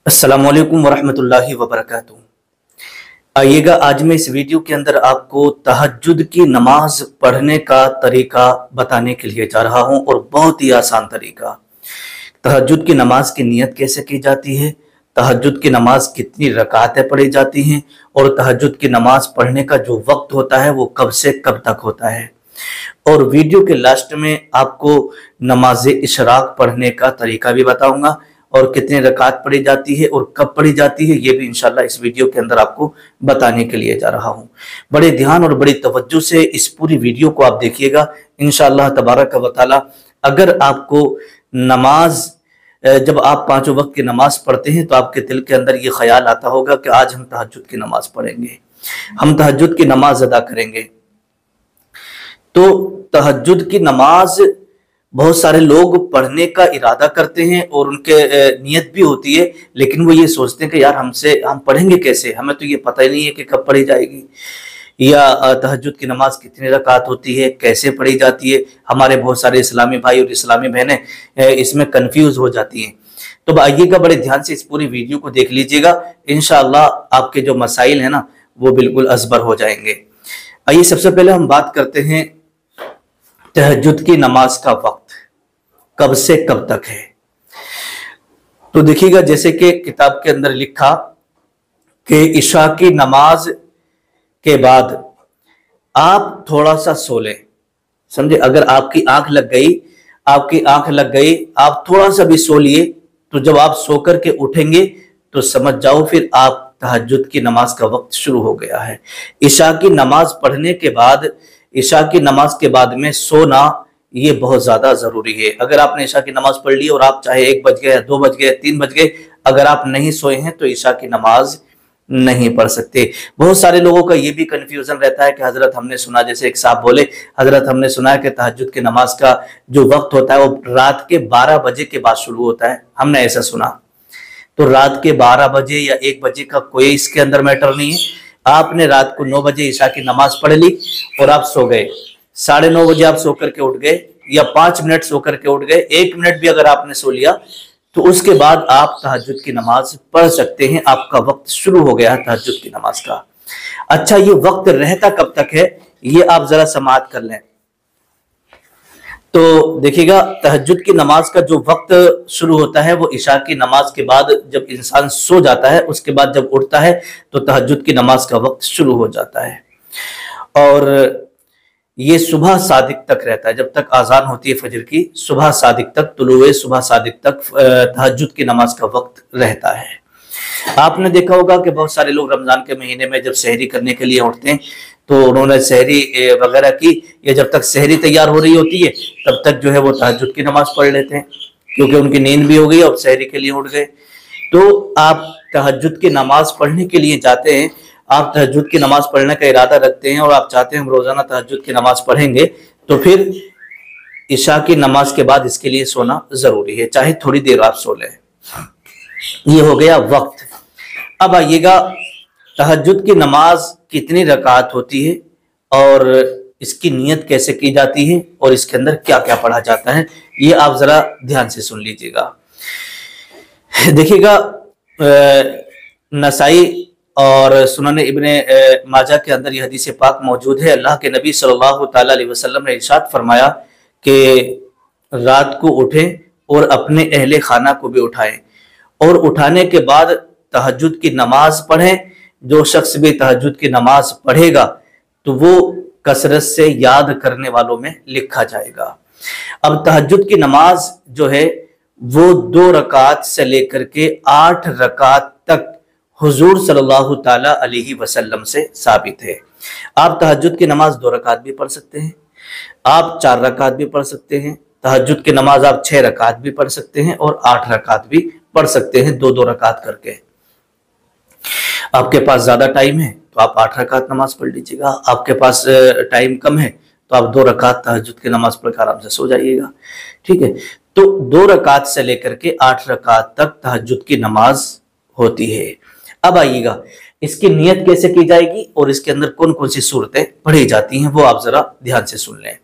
अस्सलामुअलैकुम वरहमतुल्लाहि वबरकातुहू। आइएगा आज मैं इस वीडियो के अंदर आपको तहज्जुद की नमाज पढ़ने का तरीका बताने के लिए जा रहा हूं, और बहुत ही आसान तरीका। तहज्जुद की नमाज की नियत कैसे की जाती है, तहज्जुद की नमाज कितनी रकातें पढ़ी जाती हैं, और तहज्जुद की नमाज पढ़ने का जो वक्त होता है वो कब से कब तक होता है। और वीडियो के लास्ट में आपको नमाज इशराक पढ़ने का तरीका भी बताऊंगा, और कितने रकात पढ़ी जाती है और कब पढ़ी जाती है ये भी इंशाल्लाह इस वीडियो के अंदर आपको बताने के लिए जा रहा हूं। बड़े ध्यान और बड़ी तवज्जो से इस पूरी वीडियो को आप देखिएगा इंशाल्लाह तबारक व तआला। अगर आपको नमाज जब आप पांचों वक्त की नमाज पढ़ते हैं तो आपके दिल के अंदर ये ख्याल आता होगा कि आज हम तहज्जुद की नमाज पढ़ेंगे, हम तहज्जुद की नमाज अदा करेंगे। तो तहज्जुद की नमाज बहुत सारे लोग पढ़ने का इरादा करते हैं और उनके नियत भी होती है, लेकिन वो ये सोचते हैं कि यार हम पढ़ेंगे कैसे, हमें तो ये पता ही नहीं है कि कब पढ़ी जाएगी, या तहज्जुद की नमाज कितनी रकात होती है, कैसे पढ़ी जाती है। हमारे बहुत सारे इस्लामी भाई और इस्लामी बहनें इसमें कंफ्यूज हो जाती हैं। तो आइएगा बड़े ध्यान से इस पूरी वीडियो को देख लीजिएगा, इंशाअल्लाह आपके जो मसाइल है ना वो बिल्कुल असबर हो जाएंगे। आइए सबसे पहले हम बात करते हैं तहज्जुद की नमाज का वक्त कब से कब तक है। तो देखिएगा जैसे कि किताब के अंदर लिखा कि इशा की नमाज के बाद आप थोड़ा सा सो लें। समझे, अगर आपकी आंख लग गई, आप थोड़ा सा भी सो लिए, तो जब आप सो करके उठेंगे तो समझ जाओ फिर आप तहज्जुद की नमाज का वक्त शुरू हो गया है। इशा की नमाज पढ़ने के बाद, इशा की नमाज के बाद में सोना ये बहुत ज्यादा जरूरी है। अगर आपने इशा की नमाज पढ़ ली और आप चाहे 1 बज गए, 2 बज गए, 3 बज गए, अगर आप नहीं सोए हैं तो इशा की नमाज नहीं पढ़ सकते। बहुत सारे लोगों का ये भी कंफ्यूजन रहता है कि हजरत हमने सुना, जैसे एक साहब बोले, हजरत हमने सुना है कि तहज्जुद की नमाज का जो वक्त होता है वो रात के 12 बजे के बाद शुरू होता है। हमने ऐसा सुना। तो रात के 12 बजे या 1 बजे का कोई इसके अंदर मैटर नहीं है। आपने रात को 9 बजे ईशा की नमाज पढ़ ली और आप सो गए, 9:30 बजे आप सो करके उठ गए, या 5 मिनट सो करके उठ गए, 1 मिनट भी अगर आपने सो लिया, तो उसके बाद आप तहज्जुद की नमाज पढ़ सकते हैं। आपका वक्त शुरू हो गया है तहज्जुद की नमाज का। अच्छा, ये वक्त रहता कब तक है ये आप जरा समाअत कर लें। तो देखिएगा तहज्जुद की नमाज का जो वक्त शुरू होता है वो इशा की नमाज के बाद, जब इंसान सो जाता है उसके बाद जब उठता है तो तहज्जुद की नमाज का वक्त शुरू हो जाता है, और ये सुबह सादिक तक रहता है। जब तक आज़ान होती है फजर की, सुबह सादिक तक, तुलुए सुबह सादिक तक तहज्जुद की नमाज का वक्त रहता है। आपने देखा होगा कि बहुत सारे लोग रमजान के महीने में जब सहरी करने के लिए उठते हैं तो उन्होंने सहरी वगैरह की, या जब तक सहरी तैयार हो रही होती है तब तक जो है वो तहज्जुद की नमाज पढ़ लेते हैं, क्योंकि उनकी नींद भी हो गई और सहरी के लिए उठ गए। तो आप तहज्जुद की नमाज पढ़ने के लिए जाते हैं, आप तहज्जुद की नमाज पढ़ने का इरादा रखते हैं और आप चाहते हैं हम रोजाना तहज्जुद की नमाज पढ़ेंगे, तो फिर इशा की नमाज के बाद इसके लिए सोना जरूरी है, चाहे थोड़ी देर आप सो लें। ये हो गया वक्त। अब आइएगा तहज्जुद की नमाज कितनी रकात होती है और इसकी नियत कैसे की जाती है और इसके अंदर क्या क्या पढ़ा जाता है, ये आप जरा ध्यान से सुन लीजिएगा। देखिएगा नसाई और सुनन इब्ने माजा के अंदर यह हदीस पाक मौजूद है। अल्लाह के नबी सल्लल्लाहु ताला अलैहि वसल्लम ने इरशाद फरमाया कि रात को उठें और अपने अहले खाना को भी उठाएं, और उठाने के बाद तहज्जुद की नमाज पढ़ें। जो शख्स भी तहज्जुद की नमाज पढ़ेगा तो वो कसरत से याद करने वालों में लिखा जाएगा। अब तहज्जुद की नमाज जो है वो 2 रकात से लेकर के 8 रकात तक हुजूर सल्लल्लाहु ताला अलैहि वसल्लम से साबित है। आप तहज्जुद की नमाज 2 रकात भी पढ़ सकते हैं, आप 4 रकात भी पढ़ सकते हैं, तहज्जुद की नमाज आप 6 रकात भी पढ़ सकते हैं और 8 रकात भी पढ़ सकते हैं, 2-2 रकात करके। आपके पास ज्यादा टाइम है तो आप 8 रकात नमाज पढ़ लीजिएगा, आपके पास टाइम कम है तो आप 2 रकात तहज्जुद की नमाज पढ़कर आराम से सो जाइएगा। ठीक है, तो 2 रकात से लेकर के 8 रकात तक तहज्जुद की नमाज होती है। अब आइएगा इसकी नियत कैसे की जाएगी और इसके अंदर कौन कौन सी सूरतें पढ़ी जाती हैं वो आप जरा ध्यान से सुन लें।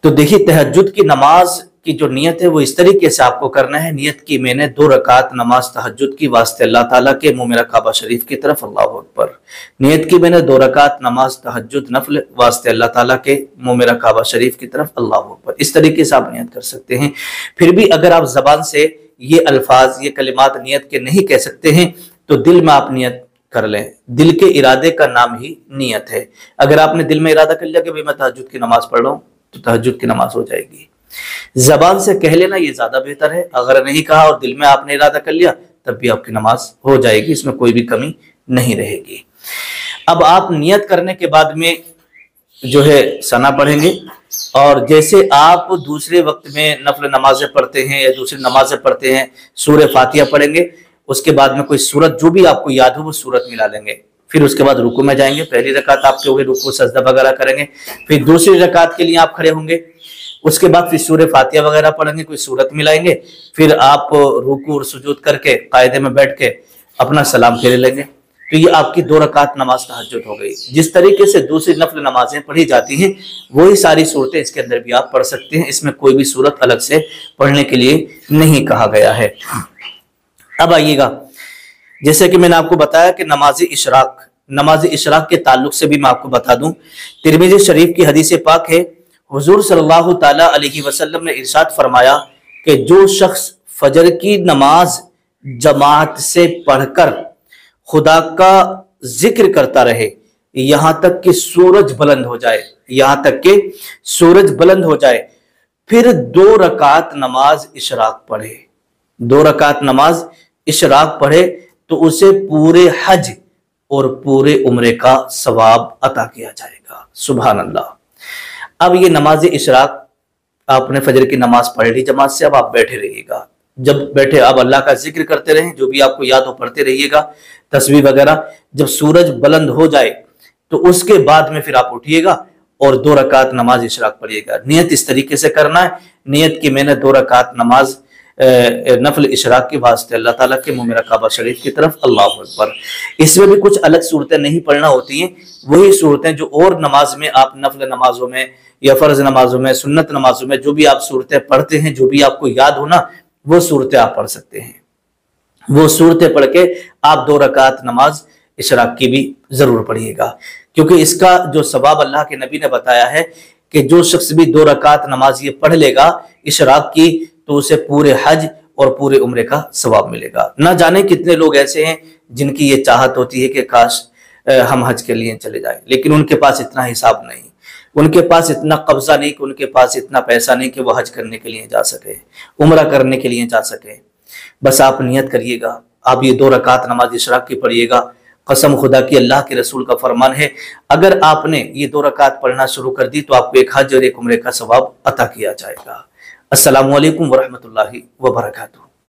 तो देखिए तहज्जुद की नमाज की जो नियत है वो इस तरीके से आपको करना है। नियत की मैंने 2 रकात नमाज तहज्जुद की वास्ते अल्लाह ताला के, मुंह मेरा काबा शरीफ की तरफ, अल्लाह अकबर। नियत की मैंने 2 रकात नमाज तहज्जुद नफल वास्ते अल्लाह ताला के, मुंह मेरा काबा शरीफ की तरफ, अल्लाह अकबर। इस तरीके से आप नियत कर सकते हैं। फिर भी अगर आप जबान से ये अल्फाज, ये कलिमात नियत के नहीं कह सकते हैं तो दिल में आप नियत कर लें। दिल के इरादे का नाम ही नियत है। अगर आपने दिल में इरादा कर लिया कि भाई मैं तहज्जुद की नमाज पढ़ रहा हूँ तो तहज्जुद की नमाज हो जाएगी। जबान से कह लेना ये ज्यादा बेहतर है। अगर नहीं कहा और दिल में आपने इरादा कर लिया तब भी आपकी नमाज हो जाएगी, इसमें कोई भी कमी नहीं रहेगी। अब आप नियत करने के बाद में जो है सना पढ़ेंगे, और जैसे आप दूसरे वक्त में नफल नमाजें पढ़ते हैं या दूसरी नमाजें पढ़ते हैं, सूरह फातिहा पढ़ेंगे, उसके बाद में कोई सूरत जो भी आपको याद हो वो सूरत मिला लेंगे। फिर उसके बाद रुकू में जाएंगे। पहली रकात आपके हो गई, रुकू सजदा वगैरह करेंगे। फिर दूसरी रकात के लिए आप खड़े होंगे, उसके बाद फिर सूरह फातिहा वगैरह पढ़ेंगे, कोई सूरत मिलाएंगे। फिर आप रुकू और सुजूद करके कायदे में बैठ के अपना सलाम फेर लेंगे। तो ये आपकी 2 रकात नमाज तहज्जुद हो गई। जिस तरीके से दूसरी नफल नमाजें पढ़ी जाती हैं वही सारी सूरतें इसके अंदर भी आप पढ़ सकते हैं। इसमें कोई भी सूरत अलग से पढ़ने के लिए नहीं कहा गया है। अब आइएगा, जैसे कि मैंने आपको बताया कि नमाज इशराक के ताल्लुक से भी मैं आपको बता दूं, तिरमिज़ी शरीफ की हदीस पाक है, हुजूर सल्लल्लाहु ताला अलैहि वसल्लम ने इरशाद फरमाया कि जो शख्स फजर की नमाज जमात से पढ़कर खुदा का जिक्र करता रहे यहां तक कि सूरज बुलंद हो जाए, फिर 2 रकात नमाज इशराक पढ़े, 2 रकात नमाज इशराक पढ़े तो उसे पूरे हज और पूरे उम्रे का सवाब अता किया जाएगा। सुभान अल्लाह। अब ये नमाज इशराक आपने फजर की नमाज पढ़ ली जमात से, अब आप बैठे रहिएगा। जब बैठे अब अल्लाह का जिक्र करते रहें, जो भी आपको याद हो पढ़ते रहिएगा, तस्बीह वगैरह। जब सूरज बुलंद हो जाए तो उसके बाद में फिर आप उठिएगा और 2 रकात नमाज इशराक पढ़िएगा। नियत इस तरीके से करना है, नियत की मैंने 2 रकात नमाज नफल इशराक के वास्ते अल्लाह ताला के, मुंह मेरा काबा शरीफ की तरफ, अल्लाह अकबर। इसमें भी कुछ अलग सूरतें नहीं पढ़ना होती हैं, वही सूरतें जो और नमाज में आप नफल नमाजों में या फर्ज नमाजों में, सुन्नत नमाजों में जो भी आप सूरतें पढ़ते हैं, जो भी आपको याद हो ना, वो सूरतें आप पढ़ सकते हैं। वो सूरतें पढ़ के आप 2 रकात नमाज इशराक की भी जरूर पढ़िएगा, क्योंकि इसका जो सवाब अल्लाह के नबी ने बताया है कि जो शख्स भी 2 रकात नमाज ये पढ़ लेगा इशराक की तो उसे पूरे हज और पूरे उम्रे का सवाब मिलेगा। ना जाने कितने लोग ऐसे हैं जिनकी ये चाहत होती है कि काश हम हज के लिए चले जाएं, लेकिन उनके पास इतना हिसाब नहीं, उनके पास इतना कब्जा नहीं, कि उनके पास इतना पैसा नहीं कि वो हज करने के लिए जा सके, उम्रा करने के लिए जा सके। बस आप नियत करिएगा, आप ये 2 रकात नमाज इशराक की पढ़िएगा। कसम खुदा की, अल्लाह के रसूल का फरमान है, अगर आपने ये 2 रकात पढ़ना शुरू कर दी तो आपको एक हज और एक उम्रे का सवाब अता किया जाएगा। अस्सलामु अलैकुम वरहमतुल्लाहि वबरकातुहू।